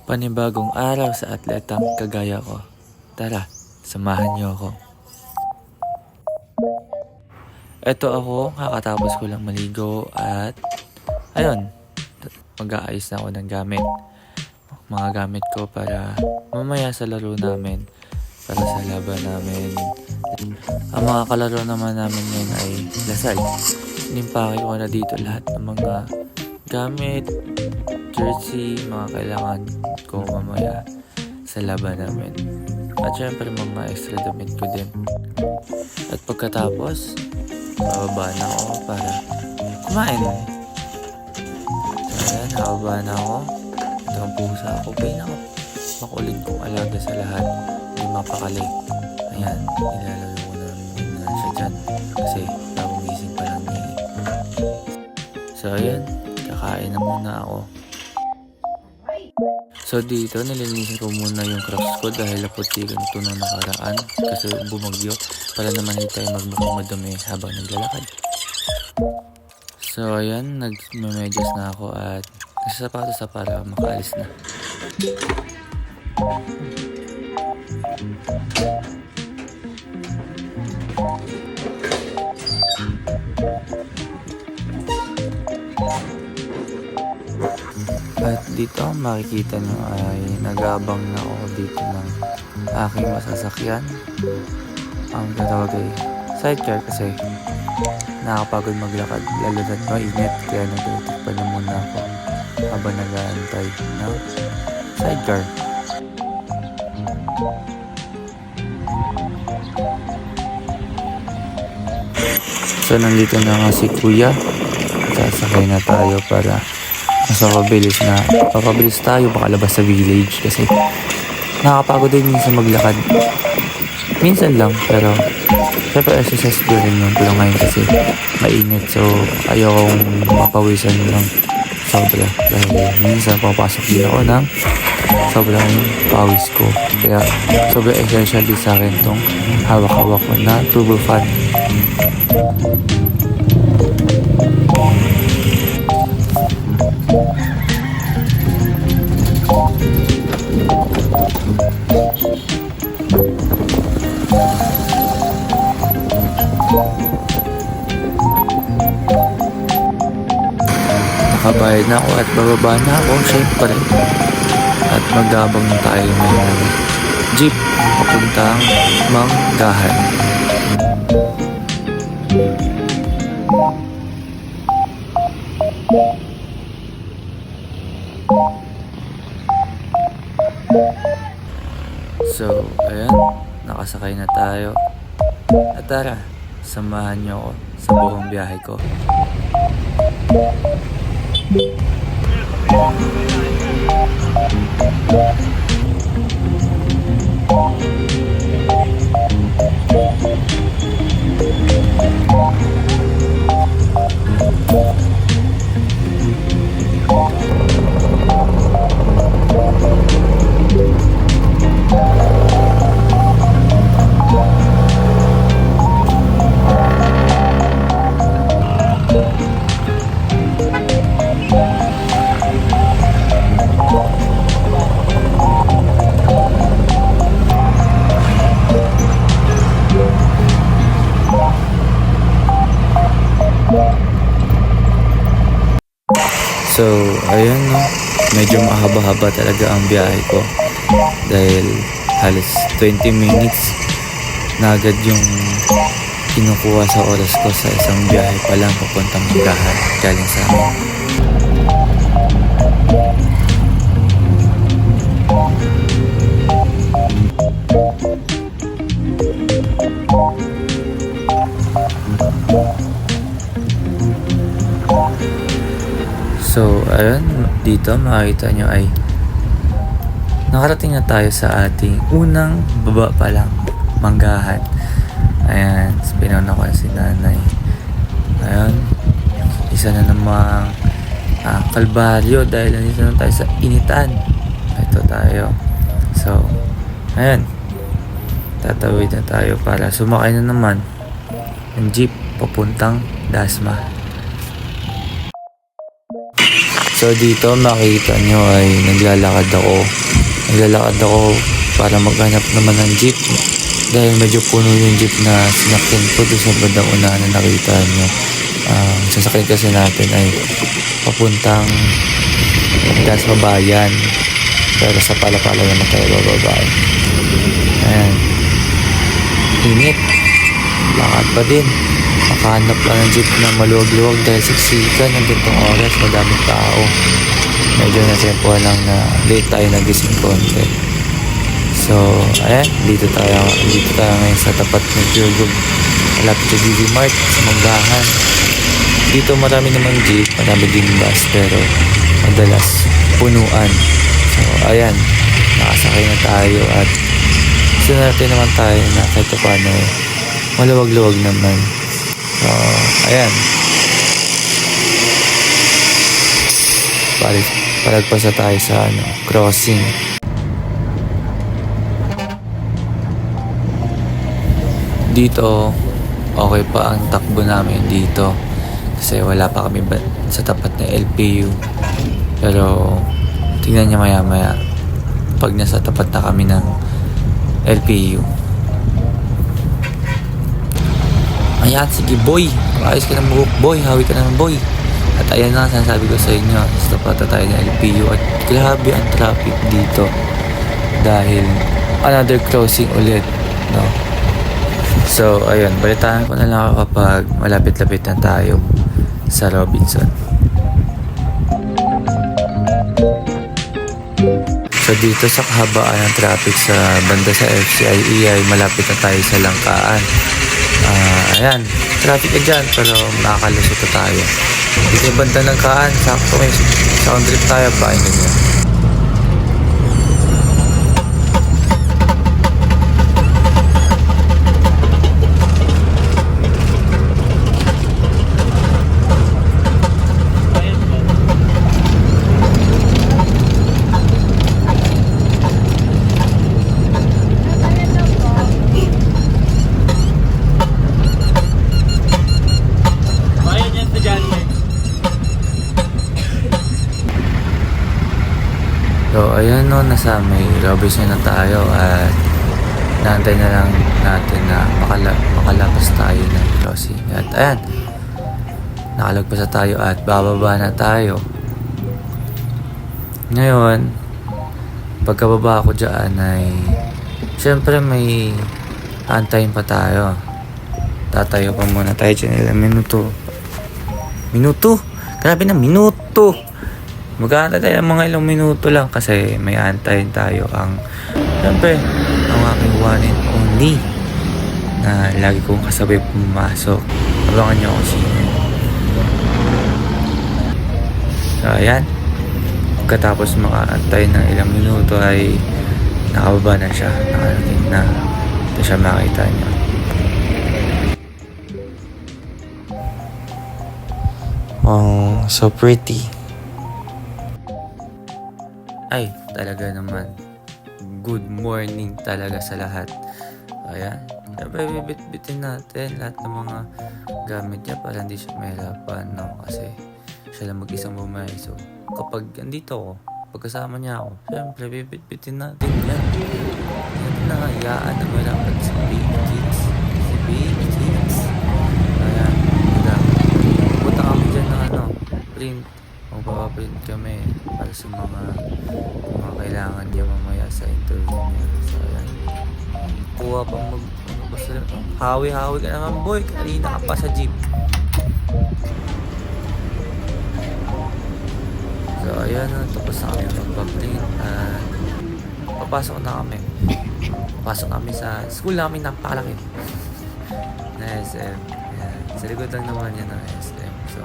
Panibagong araw sa atletang kagaya ko. Tara, samahan niyo ako. Eto ako, kakatapos ko lang maligo at ayun, mag-aayos na ako ng gamit. Mga gamit ko para mamaya sa laro namin, para sa laban namin. Ang mga kalaro naman namin ngayon ay lasal. Inimpake ko na dito lahat ng mga gamit, jersey, mga kailangan ko mamaya sa laban namin. At syempre mga extra damit ko din. At pagkatapos, bababa na ako para kumain. So ayan, nakababa na ako. Ito ang pusa ako. Makulit kong alaga sa lahat. Hindi mapakali. Ayan, ilalagay ko na muna siya dyan. Kasi bagong gising pa lang niya. So ayan, kakain na muna ako. So dito, nilinisin ko muna yung crocs ko dahil naputikan ito nung nakaraan kasi bumagyo para naman hindi tayo magmukhang madumi habang naglalakad. So ayan, nagmemedyas na ako at nagsasapatos na para makaalis na. At dito makikita nyo ay nag-aabang na ako dito ng aking masasakyan. Ang tatawag ay sidecar kasi nakakapagod maglakad lalo na't mainit kaya nagtitikpan na muna ako habang nag-aantay ng sidecar. So nandito na nga si Kuya. Sasakay na tayo para mas papabilis tayo makalabas sa village kasi nakakapagod din minsan maglakad. Minsan lang pero syempre exercise ko rin yun pero ngayon kasi mainit so ayokong mapawisan ng sobra dahil minsan papasok din ako ng sobrang pawis ko kaya sobrang essential din sa akin tong hawak-hawak ko na turbo fan. Nakabayad na ako at bababa na ako syempre at magabang na tayo ng jeep papuntang Manggahan. So ayan, nakasakay na tayo at tara, samahan niyo ako sa buong biyahe ko. So, ayun no, medyo mahaba-haba talaga ang biyahe ko dahil halos 20 minutes na agad yung kinukuha sa oras ko sa isang biyahe pa lang papuntang Manggahan galing sa amin. So, ayun, dito makikita nyo ay nakarating na tayo sa ating unang baba pa lang, Manggahan. Ayan, pinuna ko si nanay. Ayun, isa na namang kalbaryo dahil nandito na tayo sa initan. Ito tayo. So, ayun, tatawid na tayo para sumakay na naman ng jeep papuntang Dasma. So dito makita nyo ay naglalakad ako para maghanap naman ng jeep dahil medyo puno yung jeep na sinakyan ko doon sa bandang unahan na nakita nyo. Sasakyan kasi natin ay papuntang Dasmabayan, pero sa Palapala naman tayo bababa. Ayan, init, lakad pa din, makahanap lang ng jeep na maluwag-luwag dahil siksikan ng gantong oras, madaming tao. Medyo natempohan lang na late tayo nagising konti. So ayan, dito tayo ngayon sa tapat ng Pure Gold, malapit sa DD Mart, sa Manggahan. Dito marami naman jeep, marami din bus, pero madalas punuan. So ayan, nakasakay na tayo at sinarte naman tayo na kahit paano maluwag-luwag naman. So ayan, palagpasa tayo sa crossing. Dito okay pa ang takbo namin dito kasi wala pa kami sa tapat ng LPU, pero tingnan niya maya maya pag nasa tapat na kami ng LPU. Ayan, sige boy, ayos ka ng buhok boy, hawi ka naman boy. At ayan na, sinasabi ko sa inyo, sa tapat na tayo ng LPU at grabe ang traffic dito dahil another crossing ulit, no? So ayun, balitaan ko na lang ako kapag malapit-lapit na tayo sa Robinson. So dito sa kahabaan ng traffic sa banda sa FCIE ay malapit na tayo sa Langkaan. Ayan, traffic ka dyan pero makakalusot na tayo. Dito sa banda ng Kaan, sakto may sound trip tayo, pakinggan nyo. So ayan no, nasa may Robinson na tayo at naantay na lang natin na makalabas tayo ng crossing. At ayan, nakalagpas na tayo at bababa na tayo. Ngayon, pagkababa ko dyan ay syempre may antayin pa tayo. Tatayo pa muna tayo dyan ilang minuto. Grabe na, minuto. Mag-aantay tayo mga ilang minuto lang kasi may antayin tayo syempre ang aking one and only na lagi kong kasabay pumasok. Abangan nyo ako sino. So ayan, pagkatapos makaantay ng ilang minuto ay nakababa na siya, nakarating na. Ito siya, makita nyo. Oh, so pretty. Ay, talaga naman. Good morning talaga sa lahat. Ayan. Siyempre, bibit-bitin natin lahat ng mga gamit niya para hindi siya mahirapan, no? Kasi siya lang mag-isang bumay. So, kapag andito ako, pagkasama niya ako, siyempre, bibit-bitin natin yan. Yan na, hayaan na mahirapan si Baby Kids. Ayan. Punta kami dyan ng print. Magpapaprint kami para sa mga kailangan niya mamaya sa interview niya. So ayan, kuha pang hawi-hawi ka naman boy, kanina ka pa sa jeep. So ayan, tapos na kami magpaprint at papasok kami sa school namin, napakalaki na SM. Ayan, sa likod lang naman yan ng SM. So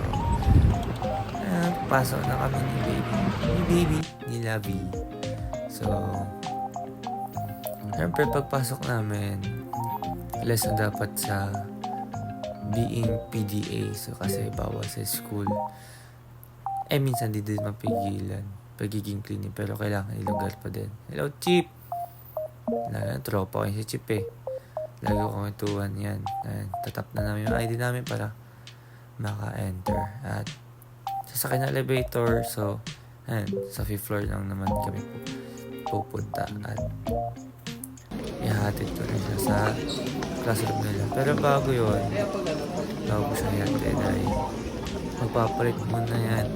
pasok na kami ni Labi. So syempre pagpasok namin, less na dapat sa being PDA. So kasi bawal sa school, minsan di din mapigilan pagiging cleaning, pero kailangan ilugar pa din. Hello Chip, tropa ko si Chip lagi ko kwentuhan yan. Tatap na namin yung ID namin para maka-enter at sasakay na elevator. So, ayan, sa 5th floor lang naman kami pupunta at ihahatid ko na siya sa classroom nila. Pero bago ko siya ihatid ay magpapalit muna yan.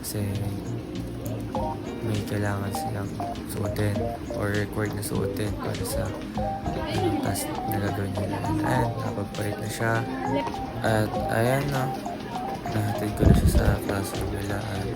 Kasi may kailangan silang suotin or required na suotin para sa task na gagawin nila. Ayan, nakapagpalit na siya. At ayan na, nahatid ko na siya sa classroom nila. At